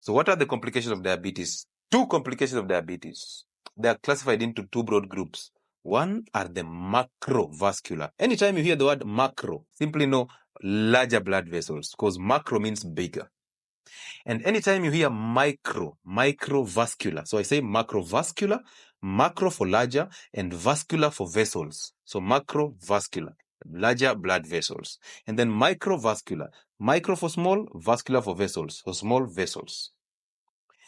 So what are the complications of diabetes? Two complications of diabetes. They are classified into two broad groups. One are the macrovascular. Anytime you hear the word macro, simply know larger blood vessels, because macro means bigger. And anytime you hear microvascular, so I say macrovascular, macro for larger, and vascular for vessels. So macrovascular, larger blood vessels. And then microvascular, micro for small, vascular for vessels, so small vessels.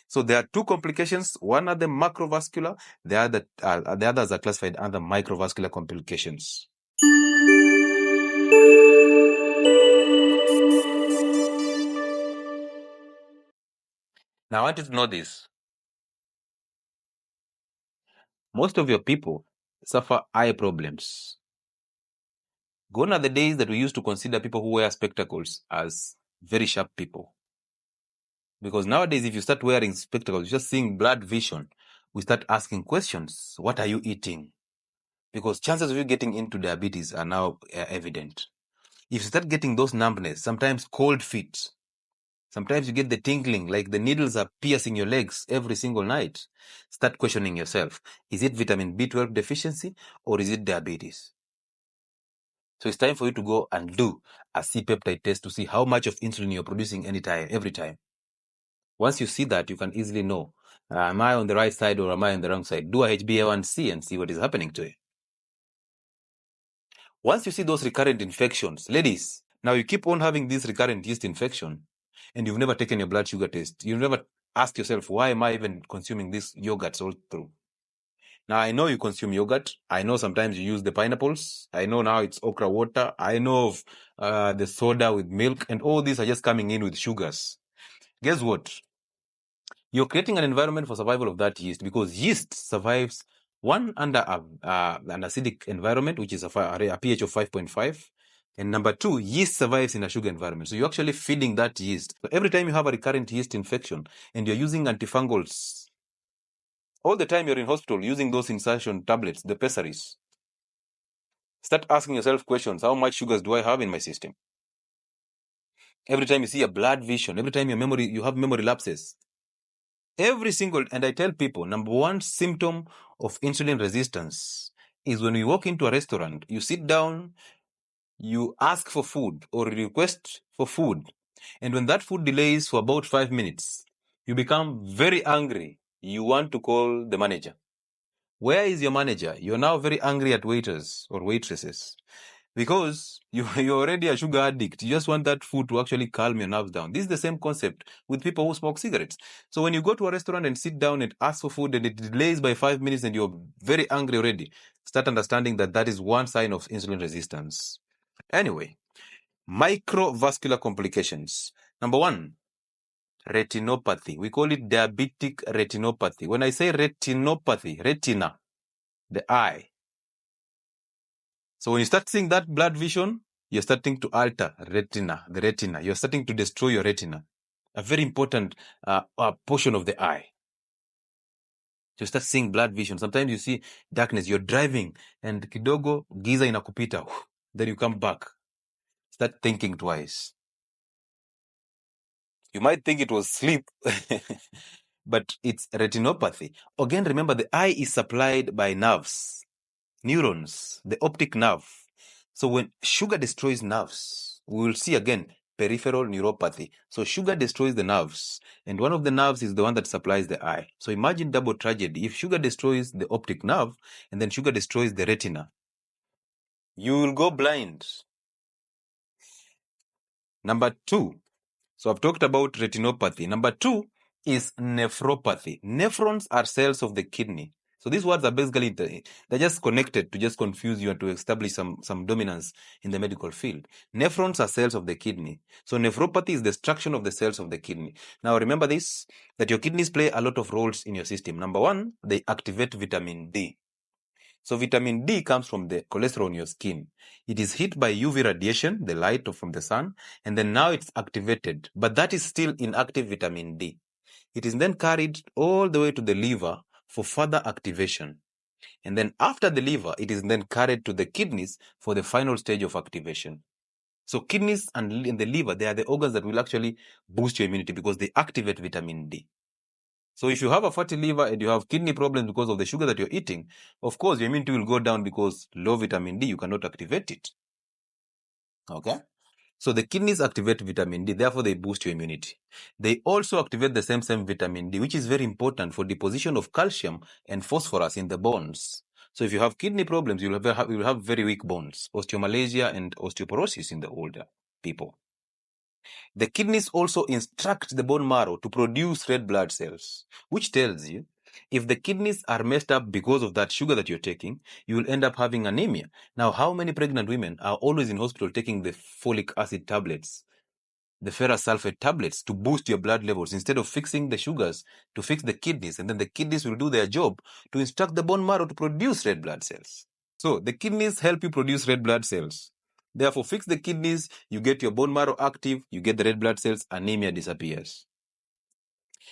So there are two complications. One are the macrovascular, the others are classified under microvascular complications. Now I want you to know this. Most of your people suffer eye problems. Gone are the days that we used to consider people who wear spectacles as very sharp people. Because nowadays, if you start wearing spectacles, just seeing blood vision, we start asking questions. What are you eating? Because chances of you getting into diabetes are now evident. If you start getting those numbness, sometimes cold feet, sometimes you get the tingling, like the needles are piercing your legs every single night, start questioning yourself. Is it vitamin B12 deficiency or is it diabetes? So it's time for you to go and do a C-peptide test to see how much of insulin you're producing every time. Once you see that, you can easily know, am I on the right side or am I on the wrong side? Do a HbA1c and see what is happening to it. Once you see those recurrent infections, ladies, now you keep on having this recurrent yeast infection and you've never taken your blood sugar test. You've never asked yourself, why am I even consuming this yogurt all through? Now, I know you consume yogurt. I know sometimes you use the pineapples. I know now it's okra water. I know of the soda with milk, and all these are just coming in with sugars. Guess what? You're creating an environment for survival of that yeast, because yeast survives one under an acidic environment, which is a pH of 5.5. And number two, yeast survives in a sugar environment. So you're actually feeding that yeast. So every time you have a recurrent yeast infection and you're using antifungals, all the time you're in hospital using those insertion tablets, the pessaries, start asking yourself questions. How much sugars do I have in my system? Every time you see a blood vision, every time you have memory lapses. And I tell people, number one symptom of insulin resistance is when you walk into a restaurant, you sit down, you ask for food or request for food. And when that food delays for about 5 minutes, you become very angry. You want to call the manager. Where is your manager? You're now very angry at waiters or waitresses because you're already a sugar addict. You just want that food to actually calm your nerves down. This is the same concept with people who smoke cigarettes. So when you go to a restaurant and sit down and ask for food and it delays by 5 minutes and you're very angry already, start understanding that that is one sign of insulin resistance. Anyway, microvascular complications. Number one, retinopathy. We call it diabetic retinopathy. When I say retinopathy, retina, the eye. So when you start seeing that blood vision, you're starting to alter the retina. You're starting to destroy your retina, a very important portion of the eye. You start seeing blood vision. Sometimes you see darkness. You're driving and kidogo giza inakupita. Then you come back. Start thinking twice. You might think it was sleep, but it's retinopathy. Again, remember the eye is supplied by nerves, neurons, the optic nerve. So when sugar destroys nerves, we will see again peripheral neuropathy. So sugar destroys the nerves, and one of the nerves is the one that supplies the eye. So imagine double tragedy. If sugar destroys the optic nerve and then sugar destroys the retina, you will go blind. Number two, so I've talked about retinopathy. Number two is nephropathy. Nephrons are cells of the kidney. So these words are basically, they're just connected to just confuse you and to establish some dominance in the medical field. Nephrons are cells of the kidney. So nephropathy is destruction of the cells of the kidney. Now remember this, that your kidneys play a lot of roles in your system. Number one, they activate vitamin D. So vitamin D comes from the cholesterol in your skin. It is hit by UV radiation, the light from the sun, and then now it's activated. But that is still inactive vitamin D. It is then carried all the way to the liver for further activation. And then after the liver, it is then carried to the kidneys for the final stage of activation. So kidneys and the liver, they are the organs that will actually boost your immunity because they activate vitamin D. So if you have a fatty liver and you have kidney problems because of the sugar that you're eating, of course, your immunity will go down because low vitamin D, you cannot activate it. Okay? So the kidneys activate vitamin D, therefore they boost your immunity. They also activate the same vitamin D, which is very important for deposition of calcium and phosphorus in the bones. So if you have kidney problems, you will have very weak bones, osteomalacia and osteoporosis in the older people. The kidneys also instruct the bone marrow to produce red blood cells, which tells you if the kidneys are messed up because of that sugar that you're taking, you will end up having anemia. Now, how many pregnant women are always in hospital taking the folic acid tablets, the ferrous sulfate tablets to boost your blood levels instead of fixing the sugars to fix the kidneys? And then the kidneys will do their job to instruct the bone marrow to produce red blood cells. So the kidneys help you produce red blood cells. Therefore, fix the kidneys, you get your bone marrow active, you get the red blood cells, anemia disappears.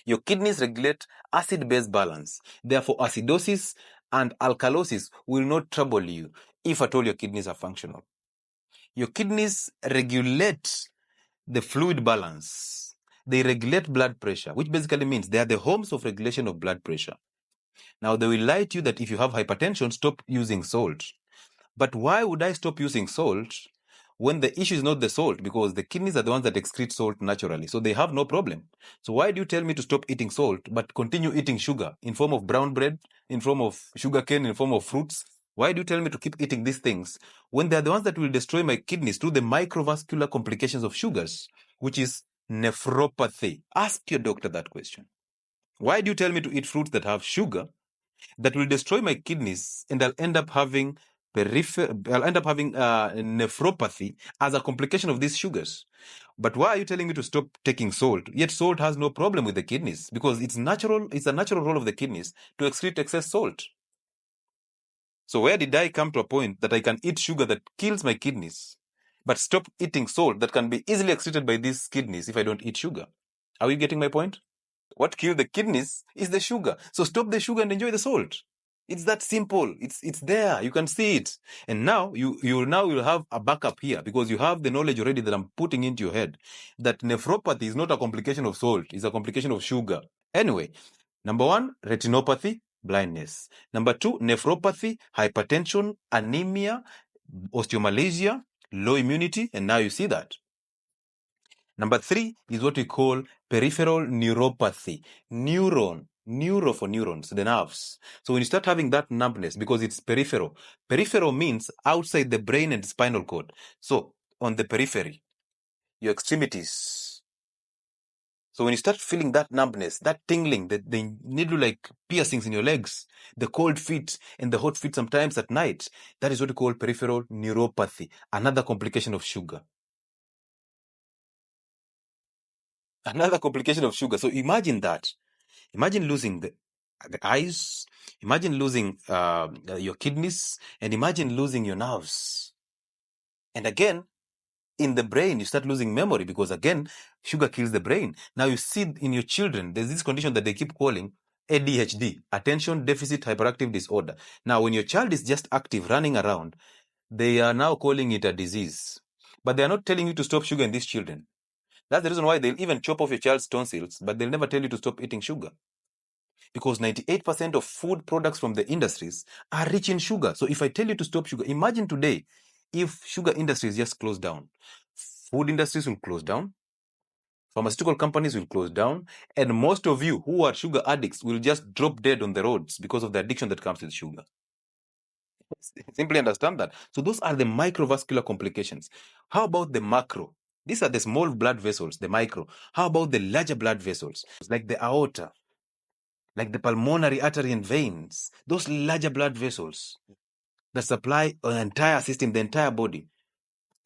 Your kidneys regulate acid-base balance. Therefore, acidosis and alkalosis will not trouble you if at all your kidneys are functional. Your kidneys regulate the fluid balance. They regulate blood pressure, which basically means they are the homes of regulation of blood pressure. Now, they will lie to you that if you have hypertension, stop using salt. But why would I stop using salt when the issue is not the salt? Because the kidneys are the ones that excrete salt naturally. So they have no problem. So why do you tell me to stop eating salt, but continue eating sugar in form of brown bread, in form of sugar cane, in form of fruits? Why do you tell me to keep eating these things when they're the ones that will destroy my kidneys through the microvascular complications of sugars, which is nephropathy? Ask your doctor that question. Why do you tell me to eat fruits that have sugar that will destroy my kidneys, and I'll end up having nephropathy as a complication of these sugars? But why are you telling me to stop taking salt? Yet salt has no problem with the kidneys because it's natural. It's a natural role of the kidneys to excrete excess salt. So where did I come to a point that I can eat sugar that kills my kidneys, but stop eating salt that can be easily excreted by these kidneys if I don't eat sugar? Are you getting my point? What kills the kidneys is the sugar. So stop the sugar and enjoy the salt. It's that simple. It's there. You can see it. And now you'll have a backup here because you have the knowledge already that I'm putting into your head that nephropathy is not a complication of salt, it's a complication of sugar. Anyway, number 1, retinopathy, blindness. Number 2, nephropathy, hypertension, anemia, osteomalacia, low immunity, and now you see that. Number 3 is what we call peripheral neuropathy. Neuro for neurons, the nerves. So when you start having that numbness, because it's peripheral means outside the brain and spinal cord. So on the periphery, your extremities. So when you start feeling that numbness, that tingling, the needle-like piercings in your legs, the cold feet and the hot feet sometimes at night, that is what we call peripheral neuropathy, another complication of sugar. Another complication of sugar. So imagine that. Imagine losing the eyes, imagine losing your kidneys, and imagine losing your nerves. And again, in the brain, you start losing memory because again, sugar kills the brain. Now you see in your children, there's this condition that they keep calling ADHD, attention deficit hyperactive disorder. Now, when your child is just active, running around, they are now calling it a disease. But they are not telling you to stop sugar in these children. That's the reason why they'll even chop off your child's tonsils, but they'll never tell you to stop eating sugar. Because 98% of food products from the industries are rich in sugar. So if I tell you to stop sugar, imagine today if sugar industries just close down. Food industries will close down, pharmaceutical companies will close down, and most of you who are sugar addicts will just drop dead on the roads because of the addiction that comes with sugar. Simply understand that. So those are the microvascular complications. How about the macro? These are the small blood vessels, the micro. How about the larger blood vessels, like the aorta, like the pulmonary artery and veins, those larger blood vessels that supply an entire system, the entire body,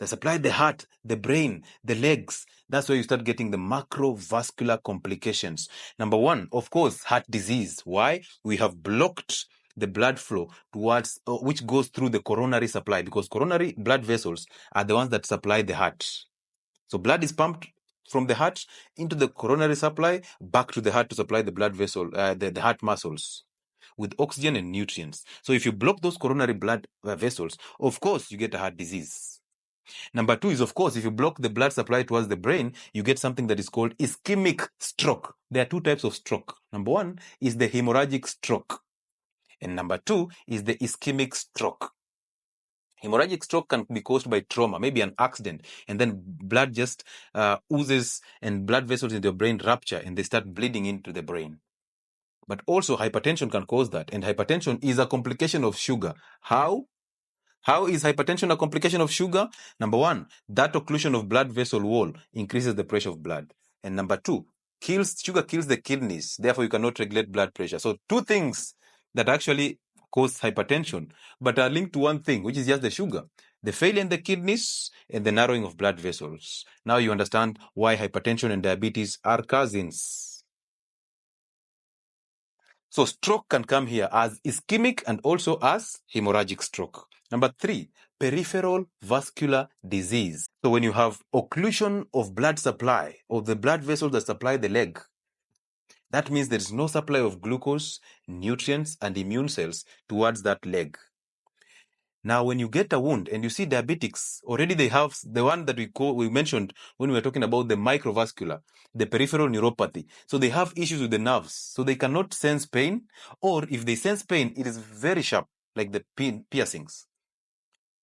that supply the heart, the brain, the legs. That's where you start getting the macrovascular complications. Number 1, of course, heart disease. Why? We have blocked the blood flow towards, which goes through the coronary supply, because coronary blood vessels are the ones that supply the heart. So blood is pumped from the heart into the coronary supply, back to the heart to supply the blood vessel, the heart muscles with oxygen and nutrients. So if you block those coronary blood vessels, of course, you get a heart disease. Number two is, of course, if you block the blood supply towards the brain, you get something that is called ischemic stroke. There are two types of stroke. Number one is the hemorrhagic stroke. And number two is the ischemic stroke. Hemorrhagic stroke can be caused by trauma, maybe an accident, and then blood just oozes and blood vessels in the brain rupture and they start bleeding into the brain. But also hypertension can cause that. And hypertension is a complication of sugar. How? How is hypertension a complication of sugar? Number one, that occlusion of blood vessel wall increases the pressure of blood. And number two, sugar kills the kidneys. Therefore, you cannot regulate blood pressure. So two things that actually cause hypertension, but are linked to one thing, which is just the sugar. The failure in the kidneys and the narrowing of blood vessels. Now you understand why hypertension and diabetes are cousins. So stroke can come here as ischemic and also as hemorrhagic stroke. Number three, peripheral vascular disease. So when you have occlusion of blood supply of the blood vessels that supply the leg, that means there is no supply of glucose, nutrients, and immune cells towards that leg. Now, when you get a wound and you see diabetics, already they have the one that we mentioned when we were talking about the microvascular, the peripheral neuropathy. So they have issues with the nerves. So they cannot sense pain, or if they sense pain, it is very sharp, like the piercings.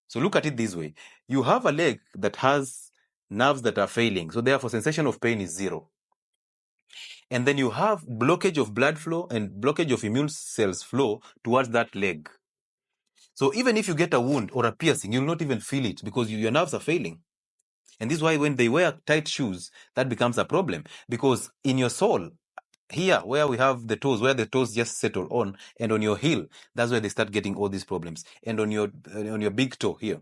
So look at it this way. You have a leg that has nerves that are failing. So therefore, sensation of pain is zero. And then you have blockage of blood flow and blockage of immune cells flow towards that leg. So even if you get a wound or a piercing, you'll not even feel it because your nerves are failing. And this is why when they wear tight shoes, that becomes a problem. Because in your sole, here, where we have the toes, where the toes just settle on, and on your heel, that's where they start getting all these problems. And on your big toe here.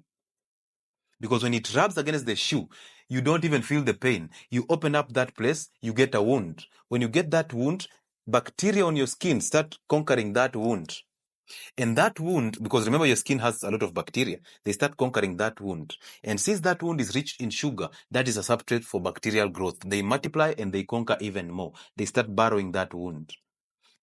Because when it rubs against the shoe, you don't even feel the pain. You open up that place, you get a wound. When you get that wound, bacteria on your skin start conquering that wound. And that wound, because remember your skin has a lot of bacteria, they start conquering that wound. And since that wound is rich in sugar, that is a substrate for bacterial growth. They multiply and they conquer even more. They start burrowing that wound.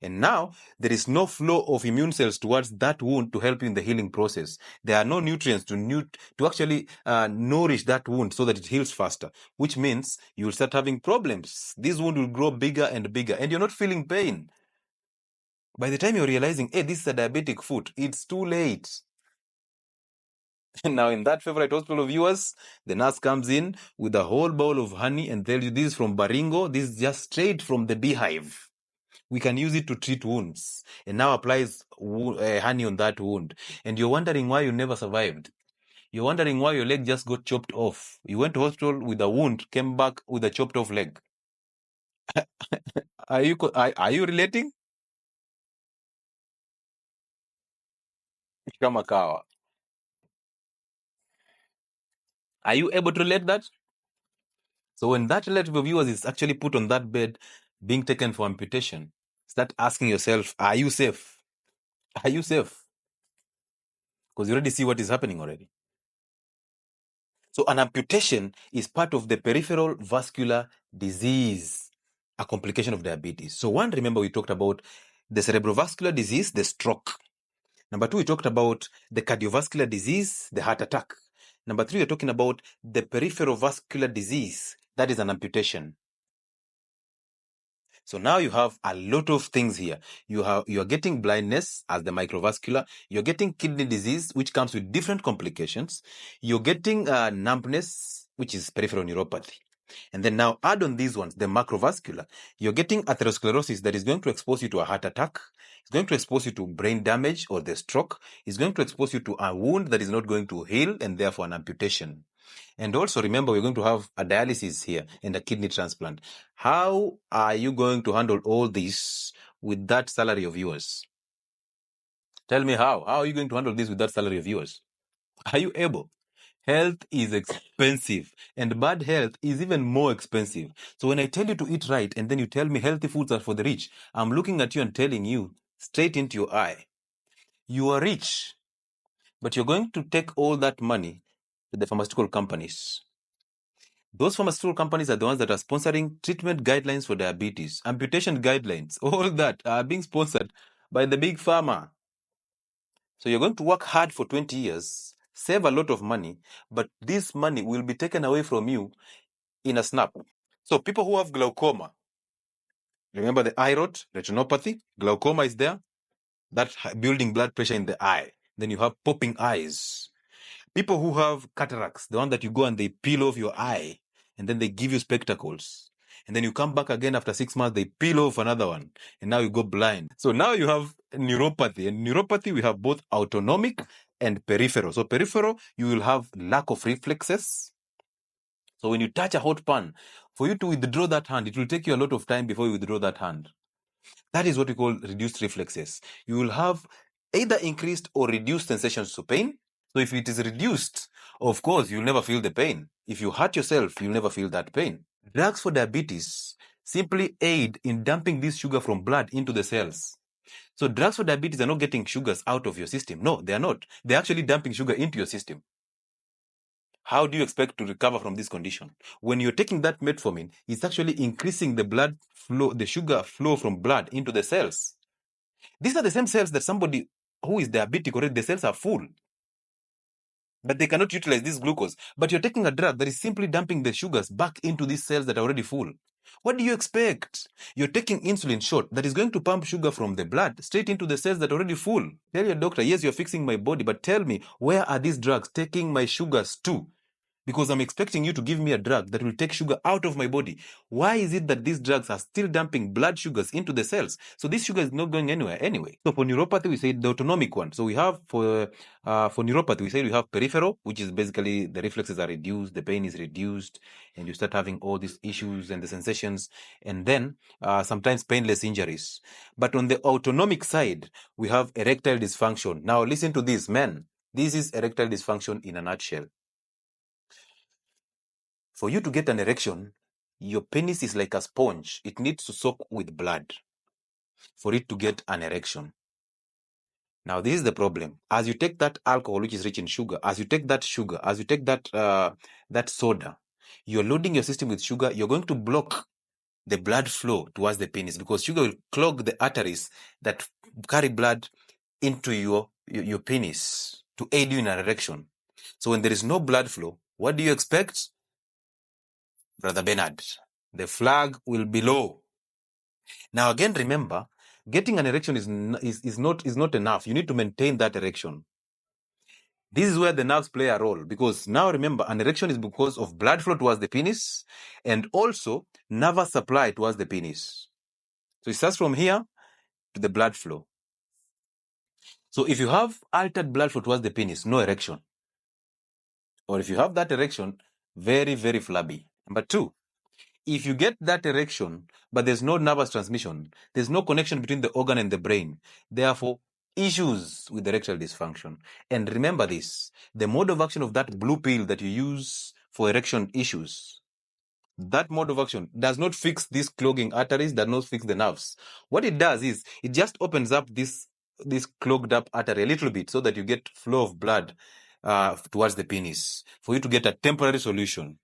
And now there is no flow of immune cells towards that wound to help you in the healing process. There are no nutrients to actually nourish that wound so that it heals faster, which means you will start having problems. This wound will grow bigger and bigger, and you're not feeling pain. By the time you're realizing, hey, this is a diabetic foot, it's too late. Now, in that favorite hospital of yours, the nurse comes in with a whole bowl of honey and tells you this is from Baringo, this is just straight from the beehive. We can use it to treat wounds. And now applies honey on that wound. And you're wondering why you never survived. You're wondering why your leg just got chopped off. You went to hospital with a wound, came back with a chopped off leg. Are you relating? Kama kawa. Are you able to relate that? So when that relative of yours is actually put on that bed, being taken for amputation, start asking yourself, are you safe? Are you safe? Because you already see what is happening already. So an amputation is part of the peripheral vascular disease, a complication of diabetes. So one, remember we talked about the cerebrovascular disease, the stroke. Number two, we talked about the cardiovascular disease, the heart attack. Number three, we're talking about the peripheral vascular disease, that is an amputation. So now you have a lot of things here. You're getting blindness as the microvascular. You're getting kidney disease, which comes with different complications. You're getting numbness, which is peripheral neuropathy. And then now add on these ones, the macrovascular. You're getting atherosclerosis that is going to expose you to a heart attack. It's going to expose you to brain damage or the stroke. It's going to expose you to a wound that is not going to heal and therefore an amputation. And also remember, we're going to have a dialysis here and a kidney transplant. How are you going to handle all this with that salary of yours? Tell me how. How are you going to handle this with that salary of yours? Are you able? Health is expensive, and bad health is even more expensive. So when I tell you to eat right and then you tell me healthy foods are for the rich, I'm looking at you and telling you straight into your eye, you are rich, but you're going to take all that money to the pharmaceutical companies. Those pharmaceutical companies are the ones that are sponsoring treatment guidelines for diabetes, amputation guidelines, all that are being sponsored by the big pharma. So you're going to work hard for 20 years, save a lot of money, but this money will be taken away from you in a snap. So people who have glaucoma, remember the eye rot, retinopathy, glaucoma is there, that building blood pressure in the eye. Then you have popping eyes. People who have cataracts, the one that you go and they peel off your eye and then they give you spectacles. And then you come back again after 6 months, they peel off another one and now you go blind. So now you have neuropathy. And neuropathy, we have both autonomic and peripheral. So peripheral, you will have lack of reflexes. So when you touch a hot pan, for you to withdraw that hand, it will take you a lot of time before you withdraw that hand. That is what we call reduced reflexes. You will have either increased or reduced sensations to pain. So if it is reduced, of course, you'll never feel the pain. If you hurt yourself, you'll never feel that pain. Drugs for diabetes simply aid in dumping this sugar from blood into the cells. So drugs for diabetes are not getting sugars out of your system. No, they are not. They're actually dumping sugar into your system. How do you expect to recover from this condition? When you're taking that metformin, it's actually increasing the blood flow, the sugar flow from blood into the cells. These are the same cells that somebody who is diabetic already, the cells are full, but they cannot utilize this glucose. But you're taking a drug that is simply dumping the sugars back into these cells that are already full. What do you expect? You're taking insulin shot that is going to pump sugar from the blood straight into the cells that are already full. Tell your doctor, yes, you're fixing my body, but tell me, where are these drugs taking my sugars to? Because I'm expecting you to give me a drug that will take sugar out of my body. Why is it that these drugs are still dumping blood sugars into the cells? So this sugar is not going anywhere anyway. So for neuropathy, we say the autonomic one. So we have for neuropathy, we say we have peripheral, which is basically the reflexes are reduced, the pain is reduced, and you start having all these issues and the sensations, and then sometimes painless injuries. But on the autonomic side, we have erectile dysfunction. Now listen to this, men. This is erectile dysfunction in a nutshell. For you to get an erection, your penis is like a sponge. It needs to soak with blood for it to get an erection. Now, this is the problem. As you take that alcohol, which is rich in sugar, as you take that sugar, as you take that soda, you're loading your system with sugar. You're going to block the blood flow towards the penis because sugar will clog the arteries that carry blood into your penis to aid you in an erection. So when there is no blood flow, what do you expect? Brother Bernard, the flag will be low. Now, again, remember, getting an erection is not enough. You need to maintain that erection. This is where the nerves play a role because now remember, an erection is because of blood flow towards the penis and also nervous supply towards the penis. So it starts from here to the blood flow. So if you have altered blood flow towards the penis, no erection. Or if you have that erection, very, very flabby. Number two, if you get that erection, but there's no nervous transmission, there's no connection between the organ and the brain, therefore, issues with erectile dysfunction. And remember this, the mode of action of that blue pill that you use for erection issues, that mode of action does not fix these clogging arteries, does not fix the nerves. What it does is, it just opens up this clogged up artery a little bit so that you get flow of blood towards the penis, for you to get a temporary solution.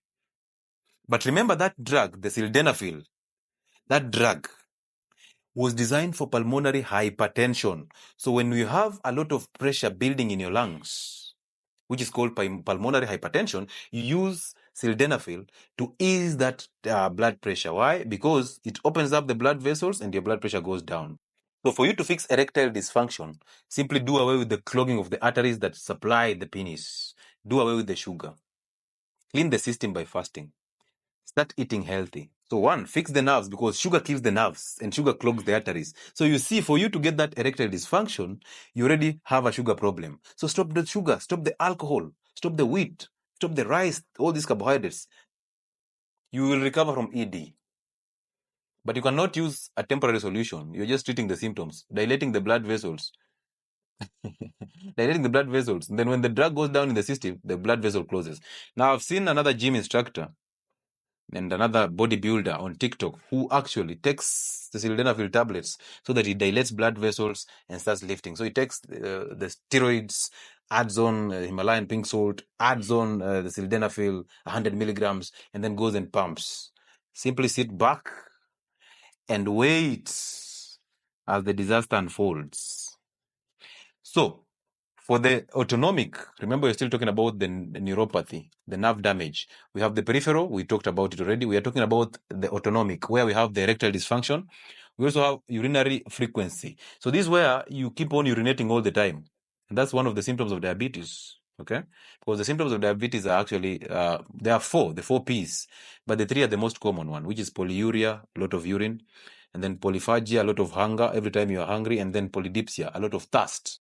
But remember that drug, the sildenafil, that drug was designed for pulmonary hypertension. So when you have a lot of pressure building in your lungs, which is called pulmonary hypertension, you use sildenafil to ease that blood pressure. Why? Because it opens up the blood vessels and your blood pressure goes down. So for you to fix erectile dysfunction, simply do away with the clogging of the arteries that supply the penis. Do away with the sugar. Clean the system by fasting. Start eating healthy. So one, fix the nerves because sugar kills the nerves and sugar clogs the arteries. So you see, for you to get that erectile dysfunction, you already have a sugar problem. So stop the sugar, stop the alcohol, stop the wheat, stop the rice, all these carbohydrates. You will recover from ED. But you cannot use a temporary solution. You're just treating the symptoms, dilating the blood vessels. Dilating the blood vessels. And then when the drug goes down in the system, the blood vessel closes. Now, I've seen another gym instructor and another bodybuilder on TikTok who actually takes the sildenafil tablets so that he dilates blood vessels and starts lifting. So he takes the steroids, adds on Himalayan pink salt, adds on the sildenafil, 100 milligrams, and then goes and pumps. Simply sit back and wait as the disaster unfolds. So, For the autonomic, remember we're still talking about the neuropathy, the nerve damage. We have the peripheral, we talked about it already. We are talking about the autonomic, where we have the erectile dysfunction. We also have urinary frequency. So this is where you keep on urinating all the time. And that's one of the symptoms of diabetes, okay? Because the symptoms of diabetes are actually, there are four, the 4 Ps, but the 3 are the most common one, which is polyuria, a lot of urine, and then polyphagia, a lot of hunger every time you are hungry, and then polydipsia, a lot of thirst.